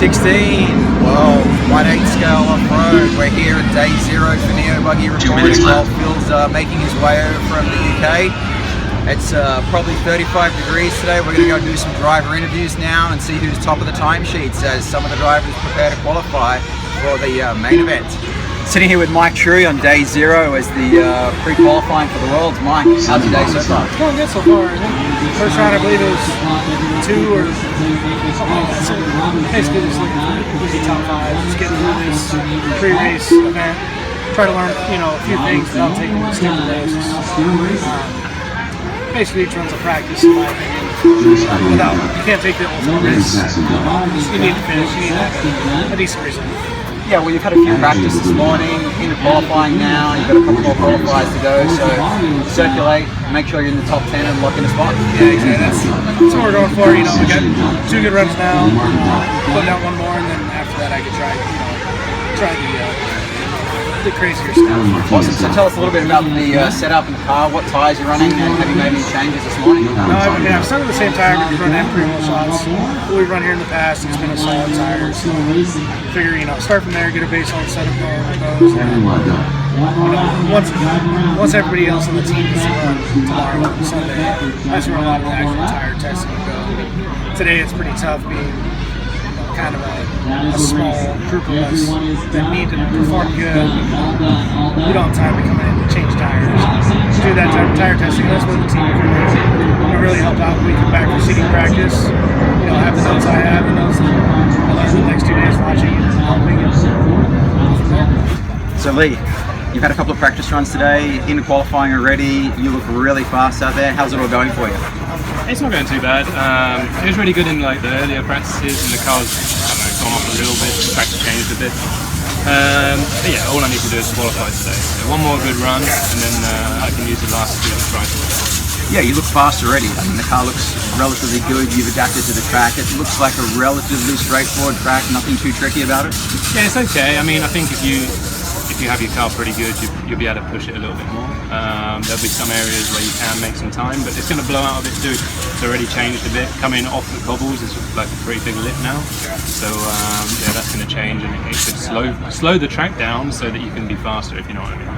2016 World 1/8 scale off-road. We're here at day 0 for Neo Buggy recording while Phil's making his way over from the UK. It's probably 35 degrees today. We're going to go do some driver interviews now and see who's top of the timesheets as some of the drivers prepare to qualify for the main event. Sitting here with Mike Truey on day 0 as the pre-qualifying for the Worlds. Mike, how's your day so far? It's going good so far. First round, I believe it was 2 or something like that. So basically just looking for easy top 5, just getting through this pre-race event. Try to learn, a few things without taking the stupid risks. Basically, each run's a practice, in my opinion. You can't take the ultimate risk. You need to finish. You need to have a decent result. Yeah, well, you've had a few practice this morning, into qualifying now, you've got a couple more qualifiers to go, so circulate, make sure you're in the top 10 and lock in a spot. Yeah, exactly. That's what we're going for. We got 2 good runs now, putting out 1 more, and then after that I could try the crazier stuff. Awesome. So tell us a little bit about the setup in the car, what tyres you're running, and have you made any changes this morning? No, I've started the same tire, but we run M3 shots. What we've run here in the past, it's been a solid tire. So figure, start from there, get a baseline setup going with those. And, once everybody else on the team gets to run tomorrow and Sunday, that's where a lot of the actual tire testing will go. Today it's pretty tough being kind of a small group of us that need to perform good. We don't have time to come in and change tires. Do that type of tire testing. That's what the team can do. It really help out when we come back for seating practice. Have the notes I have, the notes that I learned the next 2 days watching and helping us. So Lee, you've had a couple of practice runs today, into qualifying already. You look really fast out there. How's it all going for you? It's not going too bad. It was really good in the earlier practices, and the car's gone off a little bit. The practice changed a bit. But yeah, all I need to do is qualify today. So 1 more good run, and then I can use the last 2 to try to. Yeah, you look fast already. I mean, the car looks relatively good. You've adapted to the track. It looks like a relatively straightforward track. Nothing too tricky about it. Yeah, it's okay. I mean, I think if you have your car pretty good, you'll be able to push it a little bit more. There'll be some areas where you can make some time, but it's going to blow out a bit too. It's already changed a bit. Coming off the cobbles is like a pretty big lip now, so yeah, that's going to change, and it should slow the track down so that you can be faster, if you know what I mean.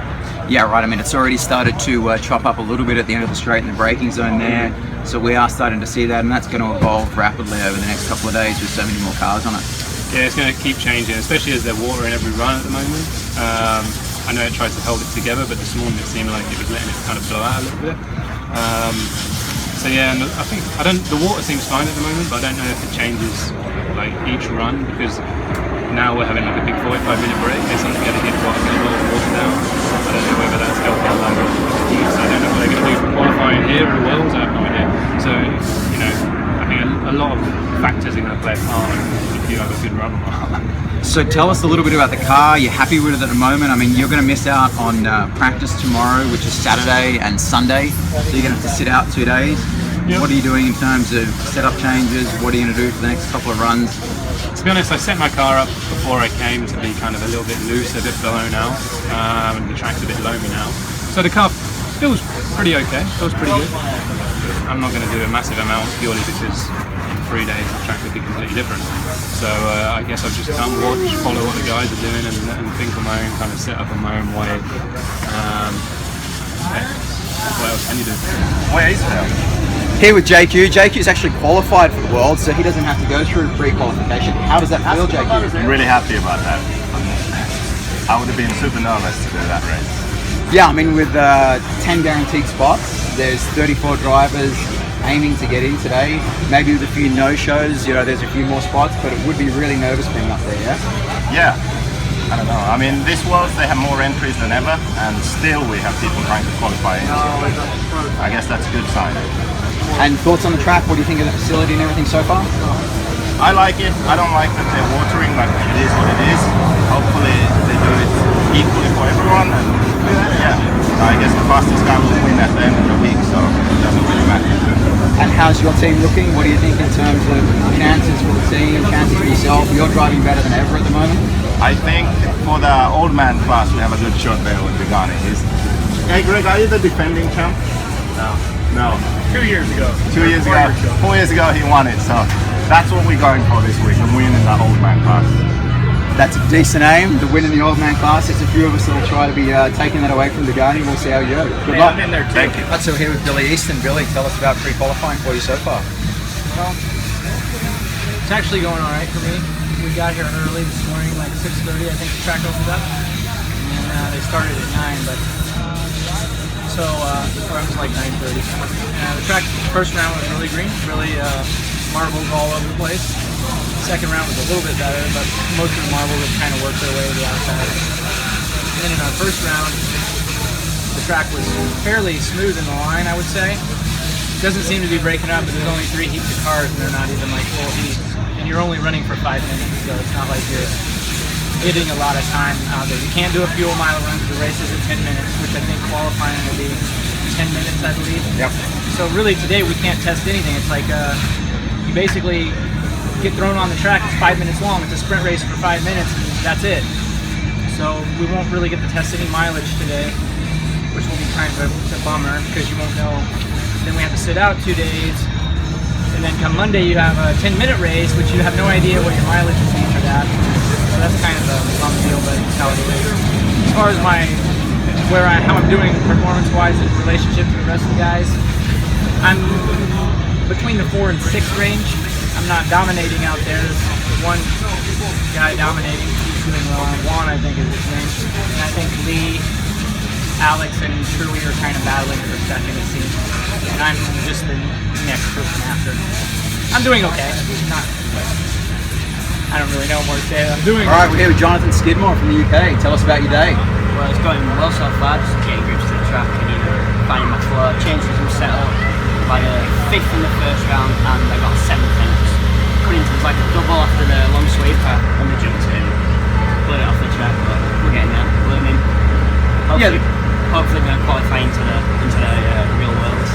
Yeah, right. I mean, it's already started to chop up a little bit at the end of the straight in the braking zone there, so we are starting to see that, and that's going to evolve rapidly over the next couple of days with so many more cars on it. Yeah, it's going to keep changing, especially as there's water in every run at the moment. I know it tries to hold it together, but this morning it seemed like it was letting it kind of blow out a little bit. So yeah, and I think the water seems fine at the moment, but I don't know if it changes like each run, because now we're having like a big 45-minute break. There's something going to get quite a bit of water down. I don't know whether that's helping the longer. So I don't know what they're going to do for qualifying here or Worlds. I have no idea. So I think a lot of factors are going to play a part if you have a good run or not. So tell us a little bit about the car. You're happy with it at the moment? I mean, you're going to miss out on practice tomorrow, which is Saturday and Sunday, so you're going to have to sit out 2 days. Yep. What are you doing in terms of setup changes? What are you going to do for the next couple of runs? To be honest, I set my car up before I came to be kind of a little bit loose, a bit blown out, and the track's a bit loamy now. So the car feels pretty okay, feels pretty good. I'm not going to do a massive amount purely because in 3 days the track would be completely different. So I guess I've just come, watch, follow what the guys are doing, and think on my own kind of setup in my own way. What else can you do? Where is it? Here with JQ. JQ's actually qualified for the World, so he doesn't have to go through pre-qualification. How does that feel, JQ? I'm really happy about that. I would have been super nervous to do that race. Yeah, I mean, with 10 guaranteed spots, there's 34 drivers aiming to get in today. Maybe with a few no-shows, there's a few more spots, but it would be really nervous being up there, yeah? Yeah, I don't know. I mean, this Worlds, they have more entries than ever, and still we have people trying to qualify in. I guess that's a good sign. And thoughts on the track? What do you think of the facility and everything so far? I like it. I don't like that they're watering, but it is what it is. Hopefully they do it equally for everyone, and yeah, I guess the fastest guy will win at the end of the week, so it doesn't really matter. And how's your team looking? What do you think in terms of chances for the team, chances for yourself? You're driving better than ever at the moment. I think for the old man class we have a good shot there with Vigani. Hey Greg, are you the defending champ? No. No. 2 years ago. 2 years ago. 4 years ago he won it. So that's what we're going for this week. I'm winning that old man class. That's a decent aim, the win in the old man class. There's a few of us that'll try to be taking that away from the Gurney. We'll see how you go. Good luck. I'm in there too. Thank you. So we're here with Billy Easton. Billy, tell us about pre-qualifying for you so far. Well, it's actually going all right for me. We got here early this morning, like 6:30. I think the track opened up, and they started at 9. But or it was like 9:30. The track first round was really green, really marbles all over the place. Second round was a little bit better, but most of the marbles had kind of worked their way to the outside. And then in our first round, the track was fairly smooth in the line, I would say. It doesn't seem to be breaking up, but there's only 3 heats of cars, and they're not even like full heats. And you're only running for 5 minutes, so it's not like you're hitting a lot of time out there. You can't do a fuel mile run because the race is at 10 minutes, which I think qualifying will be 10 minutes, I believe. Yep. So really today we can't test anything. It's like you basically get thrown on the track. It's 5 minutes long. It's a sprint race for 5 minutes, and that's it. So we won't really get to test any mileage today, which will be kind of a bummer because you won't know. Then we have to sit out 2 days, and then come Monday you have a 10-minute race, which you have no idea what your mileage will be for that. So that's kind of a bum deal, but it's how it is. As far as how I'm doing performance-wise in relationship to the rest of the guys, I'm between the 4 and 6 range. I'm not dominating out there. There's one guy dominating. He's doing well. Juan, I think, is his name. And I think Lee, Alex, and Truey are kind of battling for second, it seems. And I'm just the next person after. I'm doing okay. I don't really know more to say. I'm doing All right, we're here with Jonathan Skidmore from the UK. Tell us about your day. Well, it's going well so far, just getting grips to the track and finding my flow, changing some setup. By a 5th in the first round, and I got 7th in. Coming into like a double after the long sweeper, and the jumped in, blew it off the track, but we're getting there, learning. Hopefully going to qualify into the real world.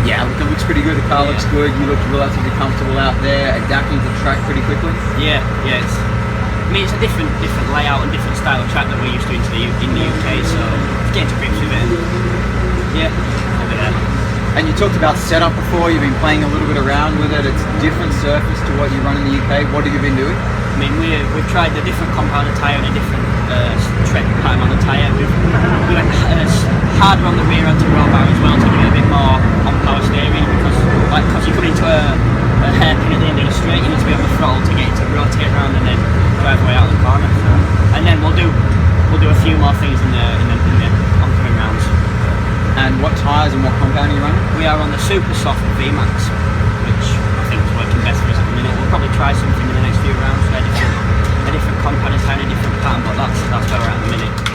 Yeah, it looks pretty good. The car looks good. You look relatively comfortable out there, adapting to the track pretty quickly. Yeah, it's a different layout and different style of track that we're used to in the UK, so getting to grips with it. Over there. And you talked about setup before. You've been playing a little bit around with it. It's a different surface to what you run in the UK. What have you been doing? I mean, we've tried a different compounded tyre and a different tread pattern on the tyre. We went harder on the rear end to roll bar as well to give it a bit more on power steering because you come into a hairpin at the end of the straight, you need to be on the throttle to get it to rotate around and then drive away out of the corner. So, and then we'll do a few more things in the oncoming rounds. And what tyres and what compound are you running? We are on the super soft VMAX, which I think is working best for us at the minute. We'll probably try something in the next few rounds, a different compound and a different pattern, but that's where we're at the minute.